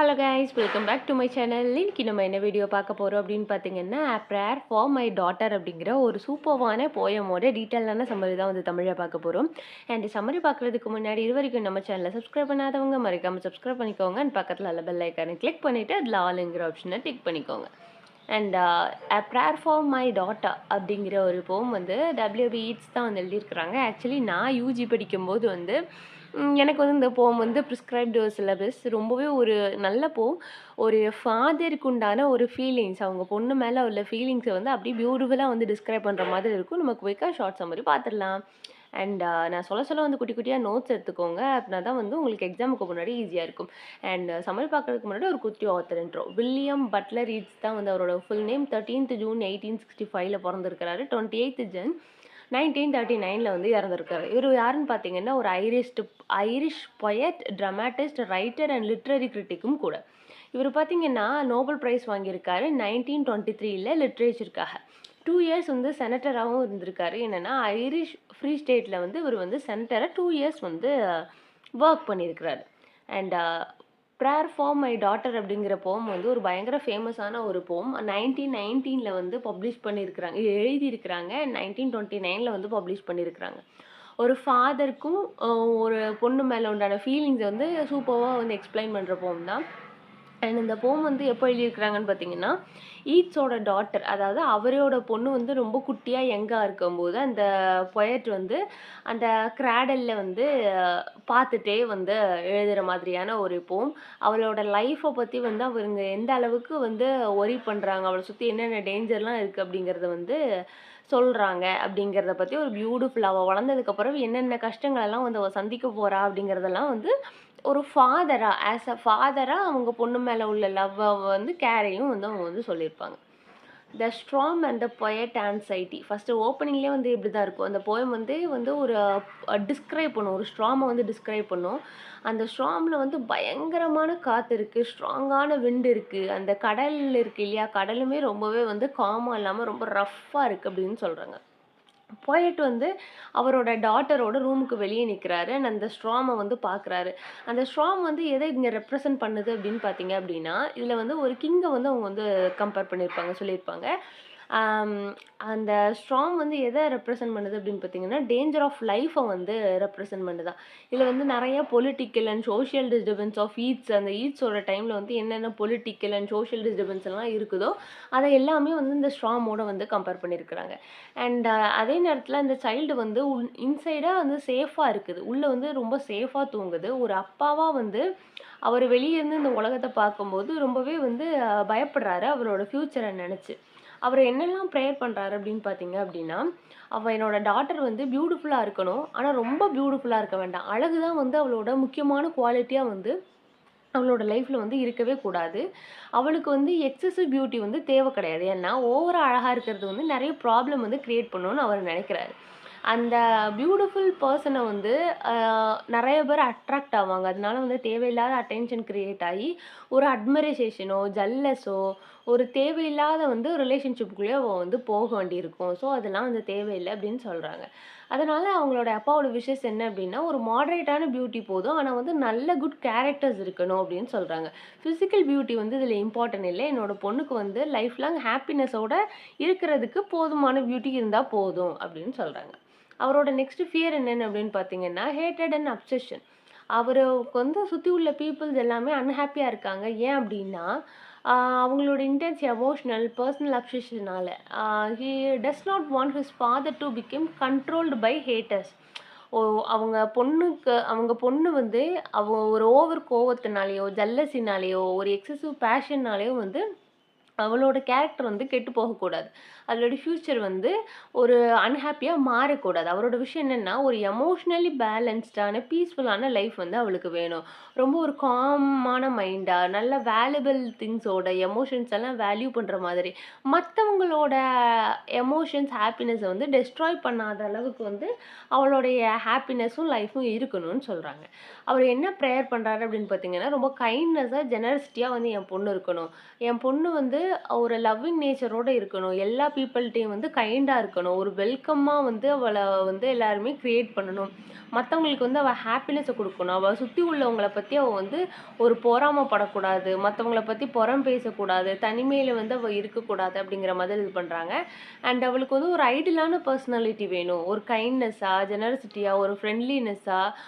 Hello guys, welcome back to my channel. இன்னைக்கு நம்ம என்ன வீடியோ பார்க்க போகிறோம் அப்படின்னு பார்த்தீங்கன்னா, ப்ரேயர் ஃபார் மை டாட்டர் அப்படிங்கிற ஒரு சூப்பர்வான போயமோட டீட்டெயிலான சம்மரி தான் வந்து தமிழில் பார்க்க போகிறோம். அண்ட் சம்மரி பார்க்குறதுக்கு முன்னாடி இது வரைக்கும் நம்ம சேனலை சப்ஸ்கிரைப் பண்ணாதவங்க மறக்காமல் சப்ஸ்கிரைப் பண்ணிக்கோங்க. அண்ட் பக்கத்தில் உள்ள பெல் ஐக்கானை கிளிக் பண்ணிவிட்டு அதில் ஆளுங்கிற ஆப்ஷனை டிக் பண்ணிக்கோங்க. And prayer for my daughter அப்படிங்கிற ஒரு போம் வந்து டபிள்யூபி ஈட்ஸ் தான் வந்து எழுதியிருக்கிறாங்க. ஆக்சுவலி நான் யூஜி படிக்கும்போது வந்து எனக்கு வந்து இந்த போம் வந்து ப்ரிஸ்கிரைப்டு சிலபஸ் ரொம்பவே ஒரு நல்ல போம். ஒரு ஃபாதருக்கு உண்டான ஒரு ஃபீலிங்ஸ், அவங்க பொண்ணு மேலே உள்ள ஃபீலிங்ஸை வந்து அப்படியே பியூட்டிஃபுல்லாக வந்து டிஸ்கிரைப் பண்ணுற மாதிரி இருக்கும். நம்ம குயிக்காக ஷார்ட் சம்மரி பார்த்துடலாம். அண்ட் நான் சொல்ல சொல்ல வந்து குட்டி குட்டியாக நோட்ஸ் எடுத்துக்கோங்க. அப்படின்னா தான் வந்து உங்களுக்கு எக்ஸாமுக்கு முன்னாடி ஈஸியாக இருக்கும். அண்ட் சம்மரி பார்க்கறதுக்கு முன்னாடி ஒரு குட்டி author intro. William Butler Yeats தான் வந்து அவரோட ஃபுல் நேம். 13th ஜூன் 1865 பிறந்திருக்கிறாரு. 28th ஜன் 1939 வந்து இறந்துருக்காரு. இவர் யாருன்னு பார்த்தீங்கன்னா, ஒரு Irish poet, dramatist, writer and literary கிரிட்டிக்கும் கூட. இவர் பார்த்தீங்கன்னா நோபல் ப்ரைஸ் வாங்கியிருக்காரு 1923 லிட்ரேச்சருக்காக. 2 இயர்ஸ் வந்து செனட்டராகவும் இருந்திருக்காரு. என்னென்னா ஐரிஷ் ஃப்ரீ ஸ்டேட்டில் வந்து இவர் வந்து செனட்டராக 2 இயர்ஸ் வந்து ஒர்க் பண்ணியிருக்கிறாரு. And prayer for my daughter அப்படிங்கிற போம் வந்து ஒரு பயங்கர ஃபேமஸான ஒரு போம். 1919 வந்து பப்ளிஷ் பண்ணியிருக்கிறாங்க, எழுதியிருக்கிறாங்க. 1929 வந்து பப்ளிஷ் பண்ணியிருக்கிறாங்க. ஒரு ஃபாதருக்கும் ஒரு பொண்ணு மேலே உண்டான ஃபீலிங்ஸை வந்து சூப்பராக வந்து எக்ஸ்பிளைன் பண்ணுற போம் தான். அண்ட் இந்த போம் வந்து எப்போ எழுதியிருக்கிறாங்கன்னு பார்த்தீங்கன்னா, ஈட்ஸோட டாட்டர், அதாவது அவரோட பொண்ணு வந்து ரொம்ப குட்டியாக யங்காக இருக்கும்போது அந்த பொயட் வந்து அந்த கிராடலில் வந்து பார்த்துட்டே வந்து எழுதுகிற மாதிரியான ஒரு போம். அவளோட லைஃப்பை பற்றி வந்து அவங்க எந்த அளவுக்கு வந்து ஒரி பண்ணுறாங்க, அவளை சுற்றி என்னென்ன டேஞ்சர்லாம் இருக்குது அப்படிங்கிறத வந்து சொல்கிறாங்க அப்படிங்கிறத பற்றி ஒரு பியூட்டிஃபுல். அவள் வளர்ந்ததுக்கப்புறம் என்னென்ன கஷ்டங்களெல்லாம் வந்து அவள் சந்திக்க போகிறா அப்படிங்கிறதெல்லாம் வந்து ஒரு ஃபாதரா, ஆஸ் அ ஃபாதரா அவங்க பொண்ணு மேலே உள்ள லவ்வை வந்து கேரையும் வந்து அவங்க வந்து சொல்லியிருப்பாங்க. The storm and the poet anxiety. First ஓப்பனிங்லேயே வந்து இப்படி தான் இருக்கும். அந்த போயம் வந்து ஒரு டிஸ்கிரைப் பண்ணும், ஒரு ஸ்ட்ராமை வந்து டிஸ்கிரைப் பண்ணும். அந்த ஸ்ட்ராமில் வந்து பயங்கரமான காற்று இருக்குது, ஸ்ட்ராங்கான விண்டு இருக்குது. அந்த கடல் இருக்குது இல்லையா, கடலுமே ரொம்பவே வந்து காமாக இல்லாமல் ரொம்ப ரஃப்பாக இருக்குது அப்படின்னு சொல்கிறாங்க. போயட் வந்து அவரோட டாட்டரோட ரூமுக்கு வெளியே நிற்கிறாரு. அண்ட் அந்த ஸ்ட்ராமை வந்து பார்க்குறாரு. அந்த ஸ்ட்ராம் வந்து எதை இங்கே ரெப்ரசன்ட் பண்ணுது அப்படின்னு பார்த்தீங்க அப்படின்னா, இதில் வந்து ஒரு கிங்கை வந்து அவங்க வந்து கம்பேர் பண்ணியிருப்பாங்க, சொல்லியிருப்பாங்க. அந்த ஸ்ட்ராங் வந்து எதை ரெப்ரசன்ட் பண்ணுது அப்படின்னு பார்த்தீங்கன்னா, டேஞ்சர் ஆஃப் லைஃப்பை வந்து ரெப்ரசன்ட் பண்ணுதான். இதில் வந்து நிறைய political and social disturbance of ஈட்ஸ், அந்த ஈட்ஸோட டைமில் வந்து என்னென்ன பொலிட்டிக்கல் அண்ட் சோஷியல் டிஸ்டர்பன்ஸ் எல்லாம் இருக்குதோ அதை எல்லாமே வந்து இந்த ஸ்ட்ராமோட வந்து கம்பேர் பண்ணியிருக்கிறாங்க. அண்ட் அதே நேரத்தில் அந்த சைல்டு வந்து இன்சைடாக வந்து சேஃபாக இருக்குது, உள்ளே வந்து ரொம்ப சேஃபாக தூங்குது. ஒரு அப்பாவாக வந்து அவர் வெளியே இருந்து இந்த உலகத்தை பார்க்கும்போது ரொம்பவே வந்து பயப்படுறாரு அவரோட ஃப்யூச்சரை நினச்சி. அவர் என்னெல்லாம் ப்ரேயர் பண்ணுறாரு அப்படின்னு பார்த்தீங்க அப்படின்னா, அவள் என்னோட டாட்டர் வந்து பியூட்டிஃபுல்லாக இருக்கணும், ஆனால் ரொம்ப பியூட்டிஃபுல்லாக இருக்க வேண்டாம். அழகு தான் வந்து அவளோட முக்கியமான குவாலிட்டியாக வந்து அவளோட லைஃப்பில் வந்து இருக்கவே கூடாது. அவளுக்கு வந்து எக்ஸசிவ் பியூட்டி வந்து தேவை கிடையாது. ஏன்னா ஓவரா அழகாக இருக்கிறது வந்து நிறைய ப்ராப்ளம் வந்து க்ரியேட் பண்ணணும்னு அவர் நினைக்கிறாரு. அந்த பியூட்டிஃபுல் பர்சனை வந்து நிறைய பேர் அட்ராக்ட் ஆவாங்க. அதனால வந்து தேவையில்லாத அட்டென்ஷன் கிரியேட் ஆகி ஒரு அட்மரைசேஷனோ, ஜல்லஸோ, ஒரு தேவையில்லாத வந்து ரிலேஷன்ஷிப்புக்குள்ளேயே அவள் வந்து போக வேண்டியிருக்கும். ஸோ அதெல்லாம் வந்து தேவையில்லை அப்படின்னு சொல்கிறாங்க. அதனால அவங்களோட அப்பாவோட விஷஸ் என்ன அப்படின்னா, ஒரு மாடரேட்டான பியூட்டி போதும், ஆனால் வந்து நல்ல குட் கேரக்டர்ஸ் இருக்கணும் அப்படின்னு சொல்கிறாங்க. ஃபிசிக்கல் பியூட்டி வந்து இதில் இம்பார்ட்டன்ட் இல்லை. என்னோட பொண்ணுக்கு வந்து லைஃப் லாங் ஹாப்பினஸோட இருக்கிறதுக்கு போதுமான பியூட்டி இருந்தால் போதும் அப்படின்னு சொல்கிறாங்க. அவரோட நெக்ஸ்ட் ஃபியர் என்னென்னு அப்படின்னு பார்த்தீங்கன்னா, ஹேட்டட் அண்ட் அப்சஷன். அவருக்கு வந்து சுற்றி உள்ள பீப்புள்ஸ் எல்லாமே அன்ஹாப்பியாக இருக்காங்க. ஏன் அப்படின்னா, அவங்களோட இன்டென்ஸ் எமோஷனல் பர்சனல் அப்சஷனால. He does not want his father to become controlled by haters. Oh, அவங்க பொண்ணு வந்து ஒரு ஓவர் கோவத்தினாலேயோ, ஜல்லசினாலேயோ, ஒரு எக்ஸசிவ் பேஷன்னாலேயோ வந்து அவளோட கேரக்டர் வந்து கெட்டு போகக்கூடாது. அவளோட ஃப்யூச்சர் வந்து ஒரு அன்ஹாப்பியாக மாறக்கூடாது. அவரோட விஷயம் என்னென்னா, ஒரு எமோஷ்னலி பேலன்ஸ்டான பீஸ்ஃபுல்லான லைஃப் வந்து அவளுக்கு வேணும். ரொம்ப ஒரு காமான மைண்டாக, நல்ல வேல்யூபிள் திங்ஸோட எமோஷன்ஸ் எல்லாம் வேல்யூ பண்ணுற மாதிரி, மற்றவங்களோட எமோஷன்ஸ் ஹாப்பினஸை வந்து டெஸ்ட்ராய் பண்ணாத அளவுக்கு வந்து அவளுடைய ஹாப்பினஸும் லைஃப்பும் இருக்கணும்னு சொல்கிறாங்க. அவர் என்ன ப்ரேயர் பண்ணுறாரு அப்படின்னு பார்த்தீங்கன்னா, ரொம்ப கைண்ட்னஸாக ஜெனரசிட்டியாக வந்து என் பொண்ணு இருக்கணும். என் பொண்ணு வந்து ஒரு லவ்விங் நேச்சரோட இருக்கணும். எல்லா பீப்பிள்ட்டயும் வந்து கைண்டா இருக்கணும். ஒரு வெல்கம்மா வந்து அவள வந்து எல்லாருமே கிரியேட் பண்ணணும். மத்தவங்களுக்கு வந்து அவ ஹாப்பினஸ குடுக்கணும். அவ சுத்தி உள்ளவங்கள பத்தி அவ வந்து ஒரு பொறாமப்படக்கூடாது. மத்தவங்கள பத்தி புறம் பேசக்கூடாது. தனிமையில வந்து அவ இருக்கக்கூடாது அப்படிங்கிற மாதிரி இது பண்றாங்க. அண்ட் அவளுக்கு வந்து ஒரு ஐடியலான பர்சனாலிட்டி வேணும். ஒரு கைண்ட்னஸா, ஜெனரசிட்டியா, ஒரு ஃப்ரெண்ட்லினஸ்ஸா,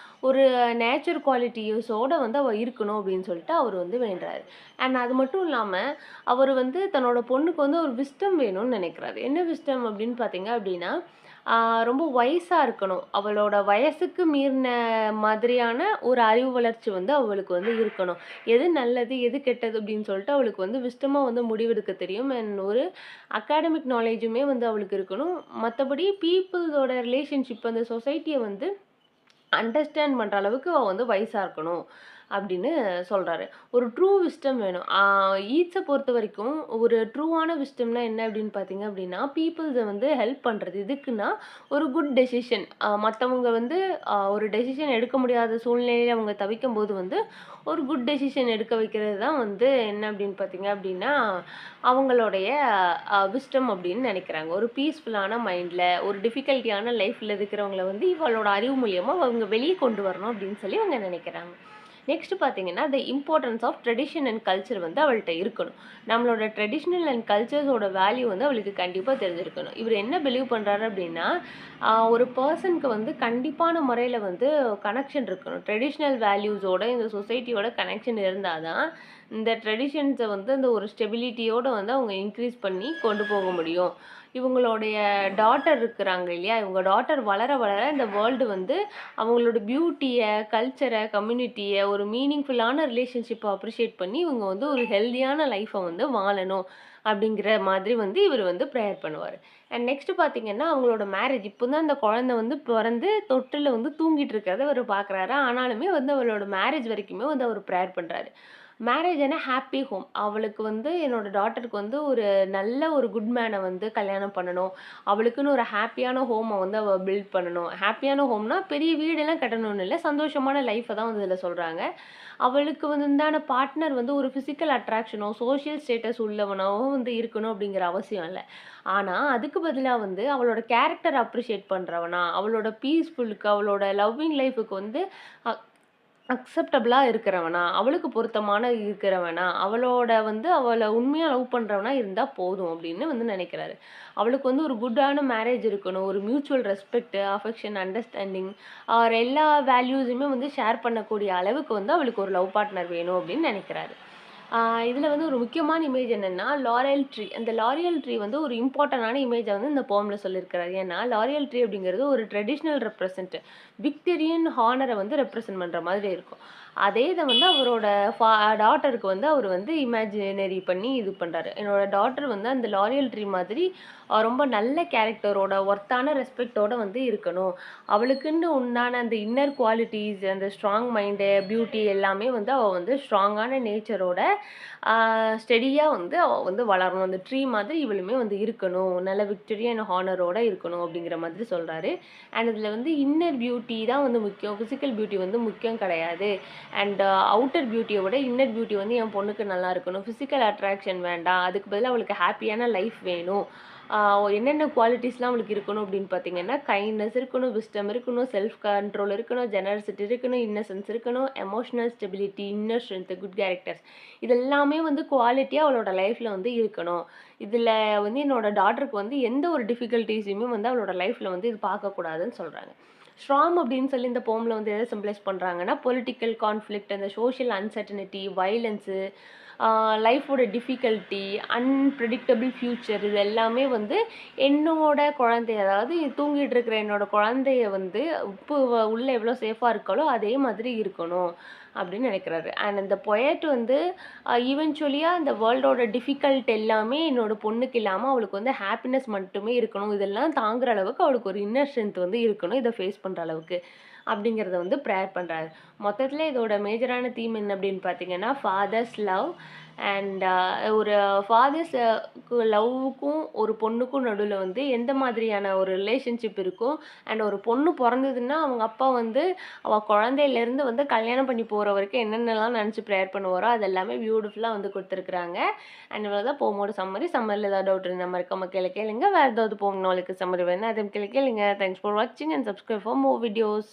ஒரு நேச்சர் குவாலிட்டிஸோட வந்து அவ இருக்கணும் அப்படின்னு சொல்லிட்டு அவரு வந்து வேண்டுறாரு. அண்ட் அது மட்டும் இல்லாம, அவரு வந்து தன்னோட பொண்ணுக்கு வந்து ஒரு விஸ்டம் வேணும்னு நினைக்கிறாரு. என்ன விஸ்டம் அப்படின்னு பார்த்தீங்க அப்படின்னா, ஆ ரொம்ப வயசா இருக்கணும். அவளோட வயசுக்கு மீறின மாதிரியான ஒரு அறிவு வளர்ச்சி வந்து அவளுக்கு வந்து இருக்கணும். எது நல்லது, எது கெட்டது அப்படின்னு சொல்லிட்டு அவளுக்கு வந்து விஸ்டமா வந்து முடிவெடுக்க தெரியும். அண்ட் ஒரு அகாடமிக் நாலேஜுமே வந்து அவளுக்கு இருக்கணும். மத்தபடி பீப்பிள்ஸோட ரிலேஷன்ஷிப் அந்த சொசைட்டிய வந்து அண்டர்ஸ்டாண்ட் பண்ற அளவுக்கு அவ வந்து வயசா இருக்கணும் அப்படின்னு சொல்றாரு. ஒரு ட்ரூ விஸ்டம் வேணும். ஈட்ஸ பொறுத்தவரைக்கும் ஒரு ட்ரூவான விஸ்டம்னா என்ன அப்படின்னு பார்த்தீங்க அப்படின்னா, பீப்பிள்ஸ வந்து ஹெல்ப் பண்றது. எதுக்குன்னா, ஒரு குட் டெசிஷன் மத்தவங்க வந்து ஒரு டெசிஷன் எடுக்க முடியாத சூழ்நிலையில அவங்க தவிக்கும்போது வந்து, ஒரு குட் டெசிஷன் எடுக்க வைக்கிறது தான் வந்து என்ன அப்படின்னு பார்த்தீங்க அப்படின்னா, அவங்களுடைய விஸ்டம் அப்படின்னு நினைக்கிறாங்க. ஒரு பீஸ்ஃபுல்லான மைண்ட்ல, ஒரு டிஃபிகல்ட்டியான லைஃப்ல இருக்கிறவங்கள வந்து இவளோட அறிவு மூலியமா அவங்க வெளிய கொண்டு வரணும் அப்படின்னு சொல்லி அவங்க நினைக்கிறாங்க. நெக்ஸ்ட் பார்த்தீங்கன்னா, the importance of tradition and culture வந்து அவள்ட்ட இருக்கணும். நம்மளோட ட்ரெடிஷனல் அண்ட் கல்ச்சர்ஸோட வேல்யூ வந்து அவளுக்கு கண்டிப்பா தெரிஞ்சிருக்கணும். இவரு என்ன பிலீவ் பண்றாரு அப்படின்னா, ஒரு பெர்சனுக்கு வந்து கண்டிப்பான முறையில வந்து கனெக்ஷன் இருக்கணும். ட்ரெடிஷனல் வேல்யூஸோட இந்த சொசைட்டியோட கனெக்ஷன் இருந்தா தான், இந்த ட்ரெடிஷன்ஸ வந்து அந்த ஒரு ஸ்டெபிலிட்டியோட வந்து அவங்க இன்க்ரீஸ் பண்ணி கொண்டு போக முடியும். இவங்களுடைய டாட்டர் இருக்கிறாங்க இல்லையா? இவங்க டாட்டர் வளர வளர இந்த வேர்ல்டு வந்து அவங்களோட பியூட்டிய, கல்ச்சர, கம்யூனிட்டிய ஒரு மீனிங்ஃபுல்லான ரிலேஷன்ஷிப்ப அப்ரிஷியேட் பண்ணி இவங்க வந்து ஒரு ஹெல்தியான லைஃப்ப வந்து வாழணும். அப்படிங்கிற மாதிரி வந்து இவரு வந்து ப்ரேயர் பண்ணுவாரு. அண்ட் நெக்ஸ்ட் பார்த்தீங்கன்னா, அவங்களோட மேரேஜ் இப்போ தான் அந்த குழந்தை வந்து பொறந்து தொட்டில்ல வந்து தூங்கிட்டு இருக்கிறத அவரு பார்க்குறாரு. ஆனாலுமே வந்து அவளோட மேரேஜ் வரைக்குமே வந்து அவரு ப்ரேயர் பண்றாரு. மேரேஜ் ஆனா ஹாப்பி ஹோம். அவளுக்கு வந்து என்னோட டாட்டருக்கு வந்து ஒரு நல்ல ஒரு குட் மேன வந்து கல்யாணம் பண்ணணும். அவளுக்குன்னு ஒரு ஹாப்பியான ஹோம வந்து அவ பில்ட் பண்ணணும். ஹாப்பியான ஹோம்னா பெரிய வீடெல்லாம் கட்டணும்னு இல்ல. சந்தோஷமான லைஃப்ப தான் வந்து இதுல சொல்றாங்க. அவளுக்கு வந்து உண்டான பார்ட்னர் வந்து ஒரு பிசிக்கல் அட்ராக்ஷனோ, சோஷியல் ஸ்டேட்டஸ் உள்ளவனாவோ வந்து இருக்கணும் அப்படிங்கிற அவசியம் இல்ல. ஆனா, அதுக்கு பதிலா வந்து அவளோட கேரக்டர் அப்ரிஷியேட் பண்றவனா, அவளோட பீஸ்ஃபுல்க்கு, அவளோட லவ்விங் லைஃப்க்கு வந்து அ அக்செப்டபிளா இருக்கிறவனா, அவளுக்கு பொருத்தமான இருக்கிறவனா, அவளோட வந்து அவள உண்மையா லவ் பண்றவனா இருந்தா போதும் அப்படின்னு வந்து நினைக்கிறாரு. அவளுக்கு வந்து ஒரு குட்டான மேரேஜ் இருக்கணும். ஒரு மியூச்சுவல் ரெஸ்பெக்ட், அஃபெக்ஷன், அண்டர்ஸ்டாண்டிங் எல்லா வேல்யூஸுமே வந்து ஷேர் பண்ணக்கூடிய அளவுக்கு வந்து அவளுக்கு ஒரு லவ் பார்ட்னர் வேணும் அப்படின்னு நினைக்கிறாரு. இதுல வந்து ஒரு முக்கியமான இமேஜ் என்னன்னா, லாரியல் ட்ரீ. அந்த லாரியல் ட்ரீ வந்து ஒரு இம்பார்ட்டன்டான இமேஜ வந்து இந்த போயம்ல சொல்லியிருக்கிறாரு. ஏன்னா, லாரியல் ட்ரீ அப்படிங்கிறது ஒரு ட்ரெடிஷனல் ரெப்ரசன்ட். விக்டோரியன் ஹானர வந்து ரெப்ரசன்ட் பண்ற மாதிரி இருக்கும். அதே இத வந்து அவரோட டாட்டருக்கு வந்து அவரு வந்து இமேஜினரி பண்ணி இது பண்றாரு. என்னோட டாட்டர் வந்து அந்த லாரியல் ட்ரீ மாதிரி ரொம்ப நல்ல கேரக்டரோட, ஒர்த்தான ரெஸ்பெக்ட்டோட வந்து இருக்கணும். அவளுக்குன்னு உண்டான அந்த இன்னர் குவாலிட்டீஸ், அந்த ஸ்ட்ராங் மைண்டு, பியூட்டி எல்லாமே வந்து அவ வந்து ஸ்ட்ராங்கான நேச்சரோட ஆ ஸ்டெடியா வந்து அவ வந்து வளரணும். அந்த ட்ரீ மாதிரி இவளுமே வந்து இருக்கணும். நல்ல விக்டோரியன் ஹானரோட இருக்கணும் அப்படிங்கிற மாதிரி சொல்றாரு. அண்ட் இதுல வந்து இன்னர் பியூட்டி தான் வந்து முக்கியம். பிசிக்கல் பியூட்டி வந்து முக்கியம் கிடையாது. அண்ட் அவுட்டர் பியூட்டிய விட இன்னர் பியூட்டி வந்து என் பொண்ணுக்கு நல்லா இருக்கணும். பிசிக்கல் அட்ராக்ஷன் வேண்டாம். அதுக்கு பதிலா அவளுக்கு ஹாப்பியான லைஃப் வேணும். ஆ என்னென்ன குவாலிட்டீஸ்லாம் அவளுக்கு இருக்கணும் அப்படின்னு பார்த்தீங்கன்னா, கைண்ட்னஸ் இருக்கணும், விஸ்டம் இருக்கணும், செல்ஃப் கண்ட்ரோல் இருக்கணும், ஜெனரசிட்டி இருக்கணும், இன்னசென்ஸ் இருக்கணும், emotional stability, inner strength, good characters இது எல்லாமே வந்து குவாலிட்டியா அவளோட லைஃப்ல வந்து இருக்கணும். இதுல வந்து என்னோட டாட்டருக்கு வந்து எந்த ஒரு டிஃபிகல்டீஸுமே வந்து அவளோட லைஃப்ல வந்து இது பார்க்கக்கூடாதுன்னு சொல்றாங்க. ஸ்ட்ராங் அப்படின்னு சொல்லி இந்த போம்ல வந்து எதை சிம்பலைஸ் பண்றாங்கன்னா, பொலிட்டிக்கல் கான்ஃப்ளிக்ட், அந்த சோஷியல் அன்சர்டனிட்டி, வயலன்ஸு, லைஃபோட டிஃபிகல்ட்டி, அன்பிரெடிக்டபிள் ஃபியூச்சர் இது எல்லாமே வந்து என்னோட குழந்தை, அதாவது தூங்கிட்டு இருக்கிற என்னோட குழந்தைய வந்து இப்போ உள்ள எவ்வளோ சேஃபா இருக்காளோ, அதே மாதிரி இருக்கணும் அப்படின்னு நினைக்கிறாரு. அண்ட் இந்த பொயட் வந்து ஈவென்ச்சுவலியா இந்த வேர்ல்டோட டிஃபிகல்ட் எல்லாமே என்னோட பொண்ணுக்கு இல்லாம அவளுக்கு வந்து ஹாப்பினஸ் மட்டுமே இருக்கணும். இதெல்லாம் தாங்குற அளவுக்கு அவளுக்கு ஒரு இன்னர் ஸ்ட்ரென்த் வந்து இருக்கணும். இத ஃபேஸ் பண்ற அளவுக்கு. அப்படிங்கிறத வந்து ப்ரேயர் பண்றாரு. மொத்தத்துல இதோட மேஜரான தீம் என்ன அப்படின்னு பார்த்தீங்கன்னா, ஃபாதர்ஸ் லவ் அண்ட் ஒரு ஃபாதர்ஸ் லவ்வுக்கும் ஒரு பொண்ணுக்கும் நடுவில் வந்து எந்த மாதிரியான ஒரு ரிலேஷன்ஷிப் இருக்கும். அண்ட் ஒரு பொண்ணு பிறந்ததுன்னா அவங்க அப்பா வந்து அவள் குழந்தையிலேருந்து வந்து கல்யாணம் பண்ணி போகிற வரைக்கும் என்னென்னலாம் நினச்சி ப்ரேயர் பண்ணுவாரோ அது எல்லாமே பியூட்டிஃபுல்லாக வந்து கொடுத்துருக்குறாங்க. அண்ட் இவ்வளோ தான் போகும்போது சம்மரில் ஏதாவது டவுட் இருந்தால் மறக்காம கேளுங்க. வேறு ஏதாவது போகணும் நாளைக்கு சம்மரி வேணும் அதை கேளுங்க. தேங்க்ஸ் ஃபார் வாட்சிங் and subscribe for more videos.